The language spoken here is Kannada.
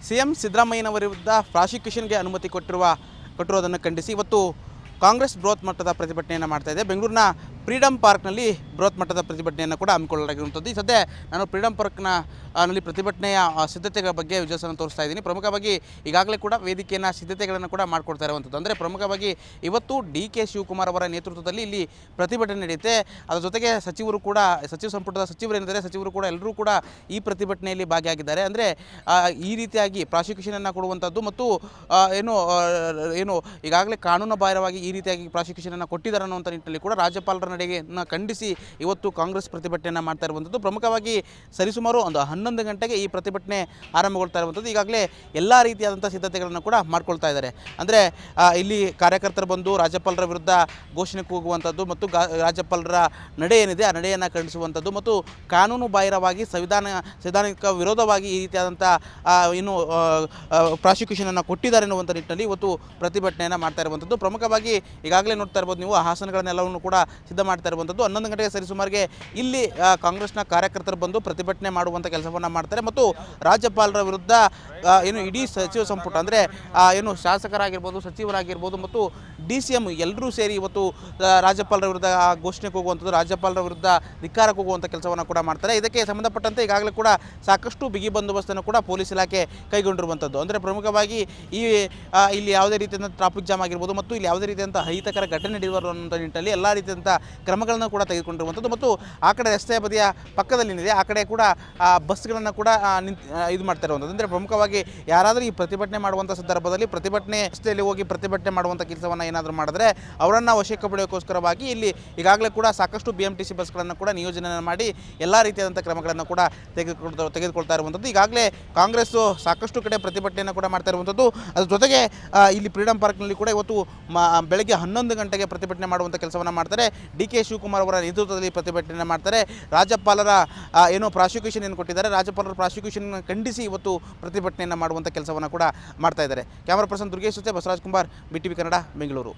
ಸಿಎಂ ಸಿದ್ದರಾಮಯ್ಯನವರ ವಿರುದ್ಧ ಪ್ರಾಸಿಕ್ಯೂಷನ್ಗೆ ಅನುಮತಿ ಕೊಟ್ಟಿರುವುದನ್ನು ಖಂಡಿಸಿ ಇವತ್ತು ಕಾಂಗ್ರೆಸ್ ಬೃಹತ್ ಮಟ್ಟದ ಪ್ರತಿಭಟನೆಯನ್ನು ಮಾಡ್ತಾ ಇದೆ. ಬೆಂಗಳೂರಿನ ಫ್ರೀಡಮ್ ಪಾರ್ಕ್ನಲ್ಲಿ ಬೃಹತ್ ಮಟ್ಟದ ಪ್ರತಿಭಟನೆಯನ್ನು ಕೂಡ ಹಮ್ಮಿಕೊಳ್ಳಲಾಗಿರುವಂಥದ್ದು. ಈ ಸದ್ಯ ನಾನು ಫ್ರೀಡಮ್ ಪಾರ್ಕ್ನಲ್ಲಿ ಪ್ರತಿಭಟನೆಯ ಸಿದ್ಧತೆಗಳ ಬಗ್ಗೆ ವಿಜಯವನ್ನು ತೋರಿಸ್ತಾ ಇದ್ದೀನಿ. ಪ್ರಮುಖವಾಗಿ ಈಗಾಗಲೇ ಕೂಡ ವೇದಿಕೆಯನ್ನು ಸಿದ್ಧತೆಗಳನ್ನು ಕೂಡ ಮಾಡಿಕೊಡ್ತಾ ಇರುವಂಥದ್ದು. ಅಂದರೆ ಪ್ರಮುಖವಾಗಿ ಇವತ್ತು ಡಿ.ಕೆ. ಶಿವಕುಮಾರ್ ಅವರ ನೇತೃತ್ವದಲ್ಲಿ ಇಲ್ಲಿ ಪ್ರತಿಭಟನೆ ನಡೆಯುತ್ತೆ. ಅದರ ಜೊತೆಗೆ ಸಚಿವರು ಕೂಡ, ಸಚಿವ ಸಂಪುಟದ ಸಚಿವರೇನಿದ್ದಾರೆ, ಸಚಿವರು ಕೂಡ ಎಲ್ಲರೂ ಕೂಡ ಈ ಪ್ರತಿಭಟನೆಯಲ್ಲಿ ಭಾಗಿಯಾಗಿದ್ದಾರೆ. ಅಂದರೆ ಈ ರೀತಿಯಾಗಿ ಪ್ರಾಸಿಕ್ಯೂಷನನ್ನು ಕೊಡುವಂಥದ್ದು ಮತ್ತು ಏನು ಈಗಾಗಲೇ ಕಾನೂನು ಬಾಹಿರವಾಗಿ ಈ ರೀತಿಯಾಗಿ ಪ್ರಾಸಿಕ್ಯೂಷನನ್ನು ಕೊಟ್ಟಿದ್ದಾರೆ ಅನ್ನುವಂಥ ನಿಟ್ಟಿನಲ್ಲಿ ಕೂಡ ರಾಜ್ಯಪಾಲರ ನಡೆಯನ್ನು ಖಂಡಿಸಿ ಇವತ್ತು ಕಾಂಗ್ರೆಸ್ ಪ್ರತಿಭಟನೆಯನ್ನು ಮಾಡ್ತಾ ಇರುವಂಥದ್ದು. ಪ್ರಮುಖವಾಗಿ ಸರಿಸುಮಾರು ಒಂದು 11 ಗಂಟೆಗೆ ಈ ಪ್ರತಿಭಟನೆ ಆರಂಭಗೊಳ್ತಾ ಇರುವಂಥದ್ದು. ಈಗಾಗಲೇ ಎಲ್ಲ ರೀತಿಯಾದಂಥ ಸಿದ್ಧತೆಗಳನ್ನು ಕೂಡ ಮಾಡ್ಕೊಳ್ತಾ ಇದ್ದಾರೆ. ಅಂದರೆ ಇಲ್ಲಿ ಕಾರ್ಯಕರ್ತರು ಬಂದು ರಾಜ್ಯಪಾಲರ ವಿರುದ್ಧ ಘೋಷಣೆ ಕೂಗುವಂಥದ್ದು ಮತ್ತು ರಾಜ್ಯಪಾಲರ ನಡೆ ಏನಿದೆ ಆ ನಡೆಯನ್ನು ಖಂಡಿಸುವಂಥದ್ದು ಮತ್ತು ಕಾನೂನು ಬಾಹಿರವಾಗಿ ಸಂವಿಧಾನಿಕ ವಿರೋಧವಾಗಿ ಈ ರೀತಿಯಾದಂಥ ಪ್ರಾಸಿಕ್ಯೂಷನನ್ನು ಕೊಟ್ಟಿದ್ದಾರೆ ಎನ್ನುವಂಥ ನಿಟ್ಟಿನಲ್ಲಿ ಇವತ್ತು ಪ್ರತಿಭಟನೆಯನ್ನು ಮಾಡ್ತಾ ಇರುವಂಥದ್ದು. ಪ್ರಮುಖವಾಗಿ ಈಗಾಗಲೇ ನೋಡ್ತಾ ಇರ್ಬೋದು ನೀವು, ಹಾಸನಗಳನ್ನೆಲ್ಲವನ್ನು ಕೂಡ ಸಿದ್ಧ ಮಾಡ್ತಾ ಇರುವಂಥದ್ದು. 11 ಗಂಟೆಗೆ ಸರಿಸುಮಾರಿಗೆ ಇಲ್ಲಿ ಕಾಂಗ್ರೆಸ್ನ ಕಾರ್ಯಕರ್ತರು ಬಂದು ಪ್ರತಿಭಟನೆ ಮಾಡುವಂಥ ಕೆಲಸವನ್ನು ಮಾಡ್ತಾರೆ ಮತ್ತು ರಾಜ್ಯಪಾಲರ ವಿರುದ್ಧ ಇಡೀ ಸಚಿವ ಸಂಪುಟ ಅಂದರೆ ಶಾಸಕರಾಗಿರ್ಬೋದು, ಸಚಿವರಾಗಿರ್ಬೋದು ಮತ್ತು DCM ಎಲ್ಲರೂ ಸೇರಿ ಇವತ್ತು ರಾಜ್ಯಪಾಲರ ವಿರುದ್ಧ ಘೋಷಣೆಗೆ ಹೋಗುವಂಥದ್ದು, ರಾಜ್ಯಪಾಲರ ವಿರುದ್ಧ ಧಿಕ್ಕಾರಕ್ಕೆ ಹೋಗುವಂಥ ಕೆಲಸವನ್ನು ಕೂಡ ಮಾಡ್ತಾರೆ. ಇದಕ್ಕೆ ಸಂಬಂಧಪಟ್ಟಂತೆ ಈಗಾಗಲೇ ಕೂಡ ಸಾಕಷ್ಟು ಬಿಗಿ ಬಂದೋಬಸ್ತನ್ನು ಕೂಡ ಪೊಲೀಸ್ ಇಲಾಖೆ ಕೈಗೊಂಡಿರುವಂಥದ್ದು. ಅಂದರೆ ಪ್ರಮುಖವಾಗಿ ಇಲ್ಲಿ ಯಾವುದೇ ರೀತಿಯಿಂದ ಟ್ರಾಫಿಕ್ ಜಾಮ್ ಆಗಿರ್ಬೋದು ಮತ್ತು ಇಲ್ಲಿ ಯಾವುದೇ ರೀತಿಯಂಥ ಅಹಿತಕರ ಘಟನೆ ನಡೆಯುವಂಥ ನಿಟ್ಟಿನಲ್ಲಿ ಎಲ್ಲ ರೀತಿಯಂಥ ಕ್ರಮಗಳನ್ನು ಕೂಡ ತೆಗೆದುಕೊಂಡಿರುವಂಥದ್ದು ಮತ್ತು ಆ ಕಡೆ ರಸ್ತೆ ಬದಿಯ ಪಕ್ಕದಲ್ಲಿದೆ ಆ ಕಡೆ ಕೂಡ ಬಸ್ಗಳನ್ನು ಕೂಡ ಇದು ಮಾಡ್ತಾ ಇರುವಂಥದ್ದು. ಅಂದರೆ ಪ್ರಮುಖವಾಗಿ ಯಾರಾದರೂ ಈ ಪ್ರತಿಭಟನೆ ಮಾಡುವಂಥ ಸಂದರ್ಭದಲ್ಲಿ ಪ್ರತಿಭಟನೆ ರಸ್ತೆಯಲ್ಲಿ ಹೋಗಿ ಪ್ರತಿಭಟನೆ ಮಾಡುವಂಥ ಕೆಲಸವನ್ನು ಏನಾದರೂ ಮಾಡಿದ್ರೆ ಅವರನ್ನು ವಶಕ್ಕೆ ಪಡೆಯೋಕ್ಕೋಸ್ಕರವಾಗಿ ಇಲ್ಲಿ ಈಗಾಗಲೇ ಕೂಡ ಸಾಕಷ್ಟು BMTC ಬಸ್ಗಳನ್ನು ಕೂಡ ನಿಯೋಜನೆ ಮಾಡಿ ಎಲ್ಲ ರೀತಿಯಾದಂಥ ಕ್ರಮಗಳನ್ನು ಕೂಡ ತೆಗೆದುಕೊಳ್ತಾ ಇರುವಂಥದ್ದು. ಈಗಾಗಲೇ ಕಾಂಗ್ರೆಸ್ಸು ಸಾಕಷ್ಟು ಕಡೆ ಪ್ರತಿಭಟನೆಯನ್ನು ಕೂಡ ಮಾಡ್ತಾ ಇರುವಂಥದ್ದು. ಅದ್ರ ಜೊತೆಗೆ ಇಲ್ಲಿ ಫ್ರೀಡಮ್ ಪಾರ್ಕ್ನಲ್ಲಿ ಕೂಡ ಇವತ್ತು ಬೆಳಗ್ಗೆ 11 ಗಂಟೆಗೆ ಪ್ರತಿಭಟನೆ ಮಾಡುವಂಥ ಕೆಲಸವನ್ನು ಮಾಡ್ತಾರೆ. ಡಿ.ಕೆ. ಶಿವಕುಮಾರ್ ಅವರ ನೇತೃತ್ವದಲ್ಲಿ ಪ್ರತಿಭಟನೆ ಮಾಡ್ತಾರೆ. ರಾಜ್ಯಪಾಲರ ಪ್ರಾಸಿಕ್ಯೂಷನ್ ಏನು ಕೊಟ್ಟಿದ್ದಾರೆ, ರಾಜ್ಯಪಾಲರ ಪ್ರಾಸಿಕ್ಯೂಷನ್ ಖಂಡಿಸಿ ಇವತ್ತು ಪ್ರತಿಭಟನೆಯನ್ನು ಮಾಡುವಂಥ ಕೆಲಸವನ್ನು ಕೂಡ ಮಾಡ್ತಾ ಇದ್ದಾರೆ. ಕ್ಯಾಮರಾ ಪರ್ಸನ್ ದುರ್ಗೇಶ್ ಜೊತೆ ಬಸವರಾಜ್ ಕುಮಾರ್, BTV ಕನ್ನಡ, ಬೆಂಗಳೂರು.